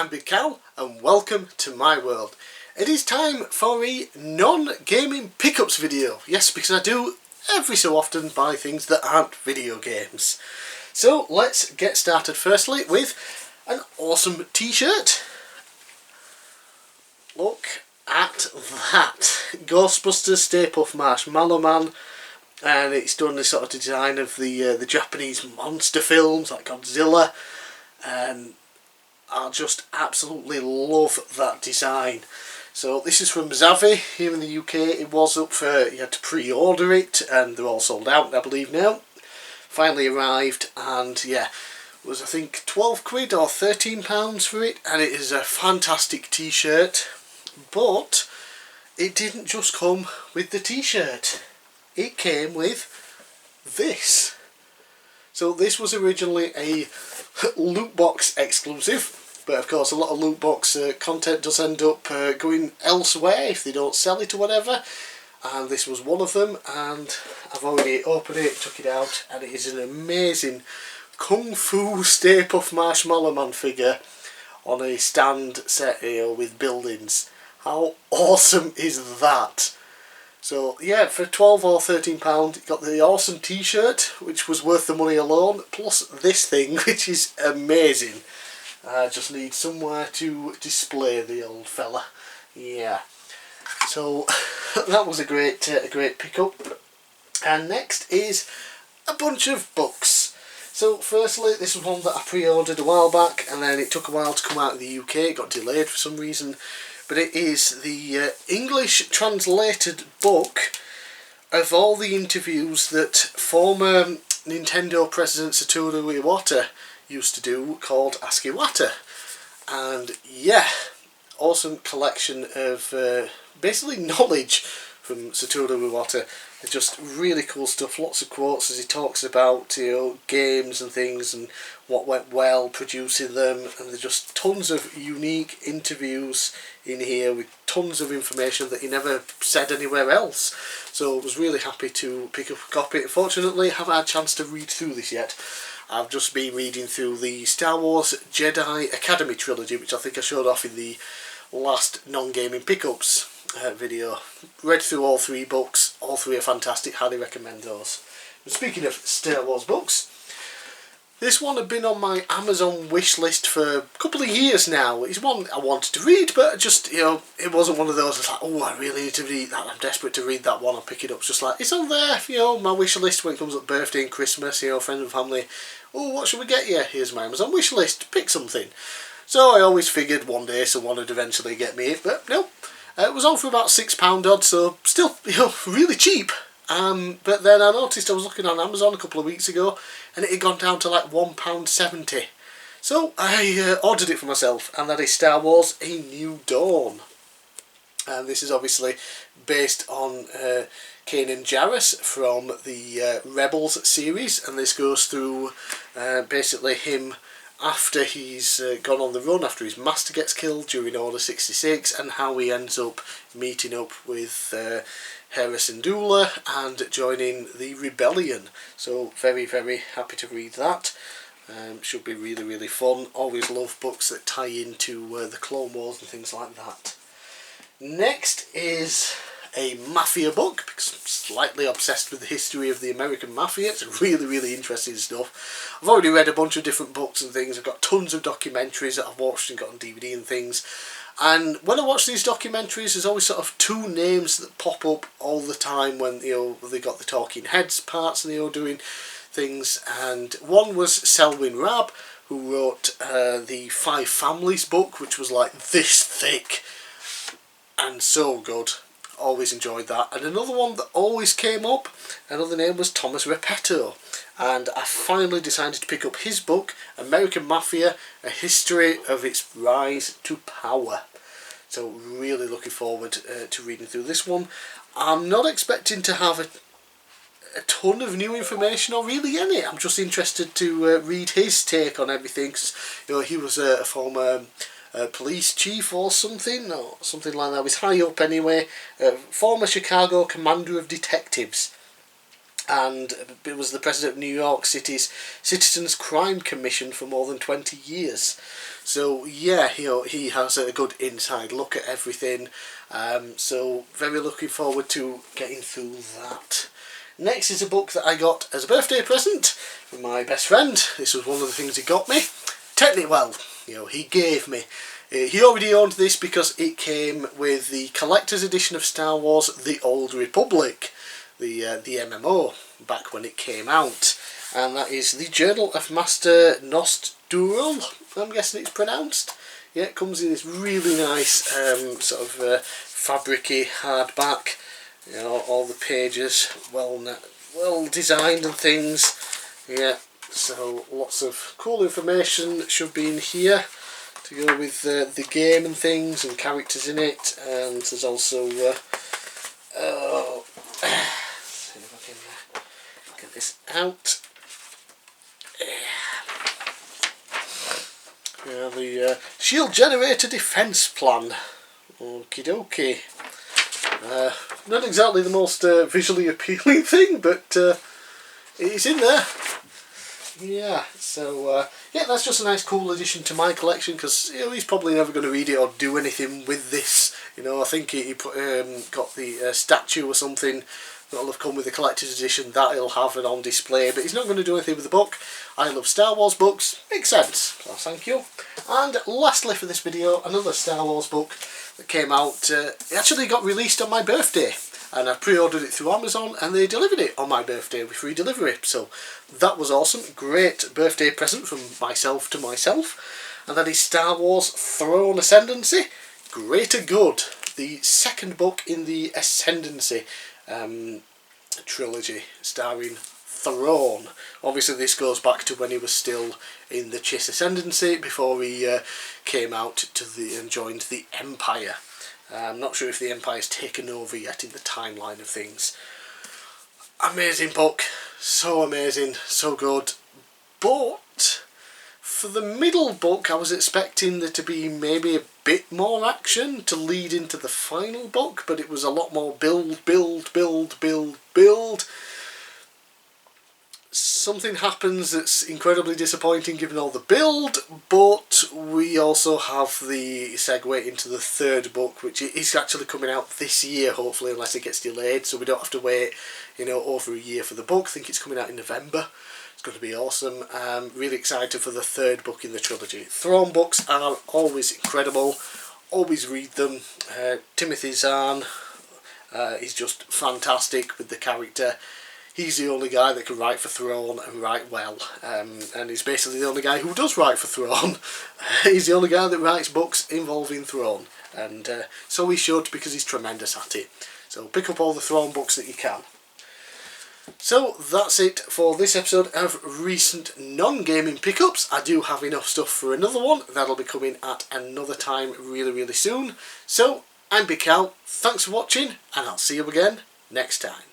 I'm Big Cal and welcome to my world. It is time for a non-gaming pickups video. Yes, because I do every so often buy things that aren't video games. So let's get started firstly with an awesome t-shirt. Look at that. Ghostbusters Stay Puft Marshmallow Man. And it's done this sort of design of the Japanese monster films like Godzilla, and I just absolutely love that design. So this is from Zavvi here in the UK. It was up for, you had to pre-order it and they're all sold out I believe now. Finally arrived, and yeah, it was I think 12 quid or £13 for it, and it is a fantastic t-shirt. But it didn't just come with the t-shirt. It came with this. So this was originally a loot box exclusive, but of course a lot of loot box content does end up going elsewhere if they don't sell it or whatever, and this was one of them, and I've already opened it, took it out, and it is an amazing Kung Fu Stay Puft Marshmallow Man figure on a stand set here with buildings. How awesome is that? So yeah, for £12 or £13 you got the awesome t-shirt, which was worth the money alone, plus this thing, which is amazing. I just need somewhere to display the old fella. Yeah. So that was a great pickup. And next is a bunch of books. So firstly, this was one that I pre-ordered a while back, and then it took a while to come out in the UK. It got delayed for some reason. But it is the English translated book of all the interviews that former Nintendo President Satoru Iwata used to do, called Ask Iwata. And yeah, awesome collection of basically knowledge from Satoru Iwata. Just really cool stuff, lots of quotes as he talks about, you know, games and things and what went well producing them, and there's just tons of unique interviews in here with tons of information that he never said anywhere else. So I was really happy to pick up a copy. Unfortunately, I haven't had a chance to read through this yet. I've just been reading through the Star Wars Jedi Academy trilogy, which I think I showed off in the last non-gaming pickups video. Read through all three books. All three are fantastic. Highly recommend those. And speaking of Star Wars books, this one had been on my Amazon wish list for a couple of years now. It's one I wanted to read, but I just, you know, it wasn't one of those. I was like, oh, I really need to read that. I'm desperate to read that one. I'll pick it up. It's just like, it's on there, you know, my wish list when it comes up birthday and Christmas, you know, friends and family. Oh, what should we get you? Here's my Amazon wish list. Pick something. So I always figured one day someone would eventually get me it, but no. It was on for about £6 odd, so still, you know, really cheap. But then I noticed I was looking on Amazon a couple of weeks ago, and it had gone down to like £1.70. So I ordered it for myself, and that is Star Wars: A New Dawn. And this is obviously based on Kanan Jarrus from the Rebels series, and this goes through basically him after he's gone on the run, after his master gets killed during Order 66, and how he ends up meeting up with Hera Syndulla and joining the rebellion. So very, very happy to read that. Should be really, really fun. Always love books that tie into the Clone Wars and things like that. Next is a Mafia book, because I'm slightly obsessed with the history of the American Mafia. It's really, really interesting stuff. I've already read a bunch of different books and things. I've got tons of documentaries that I've watched and got on DVD and things. And when I watch these documentaries, there's always sort of two names that pop up all the time when, you know, they got the talking heads parts and, you know, doing things. And one was Selwyn Rabb, who wrote the Five Families book, which was like this thick and so good. Always enjoyed that. And another one that always came up, another name was Thomas Repetto, and I finally decided to pick up his book, American Mafia: A History of Its Rise to Power. So really looking forward to reading through this one. I'm not expecting to have a ton of new information or really any. I'm just interested to read his take on everything, 'cause, you know, he was a former police chief or something like that. He was high up anyway. Former Chicago commander of detectives. and was the president of New York City's Citizens Crime Commission for more than 20 years. So yeah, he has a good inside look at everything. So very looking forward to getting through that. Next is a book that I got as a birthday present from my best friend. This was one of the things he got me. Well, he gave me. He already owned this because it came with the collector's edition of Star Wars: The Old Republic, the MMO, back when it came out. And that is the Journal of Master Nostdural, I'm guessing it's pronounced. Yeah, it comes in this really nice sort of fabric-y hardback. All the pages well designed and things. Yeah, so lots of cool information should be in here to go with the game and things and characters in it. And there's also let's see if I can get this out. Yeah, the Shield Generator Defence Plan. Okie dokie. Not exactly the most visually appealing thing, but it's in there. Yeah, so yeah, that's just a nice cool addition to my collection, because he's probably never going to read it or do anything with this. I think he got the statue or something that'll have come with the collector's edition that he'll have it on display, but he's not going to do anything with the book. I love Star Wars books, makes sense, so thank you. And lastly for this video, another Star Wars book that came out. It actually got released on my birthday, and I pre-ordered it through Amazon, and they delivered it on my birthday with free delivery, so that was awesome. Great birthday present from myself to myself. And that is Star Wars Throne Ascendancy, Greater Good, the second book in the Ascendancy trilogy starring Thrawn. Obviously this goes back to when he was still in the Chiss Ascendancy before he came out and joined the Empire. I'm not sure if the Empire's taken over yet in the timeline of things. Amazing book, so amazing, so good. But for the middle book I was expecting there to be maybe a bit more action to lead into the final book, but it was a lot more build. Something happens that's incredibly disappointing given all the build, but we also have the segue into the third book, which is actually coming out this year, hopefully, unless it gets delayed, so we don't have to wait, over a year for the book. I think it's coming out in November. It's going to be awesome. I'm really excited for the third book in the trilogy. Throne books are always incredible. Always read them. Timothy Zahn is just fantastic with the character. He's the only guy that can write for Throne and write well, and he's basically the only guy who does write for Throne. He's the only guy that writes books involving Throne, and so he should, because he's tremendous at it. So pick up all the Throne books that you can. So that's it for this episode of recent non-gaming pickups. I do have enough stuff for another one. That'll be coming at another time really soon. So I'm Big Cal, thanks for watching, and I'll see you again next time.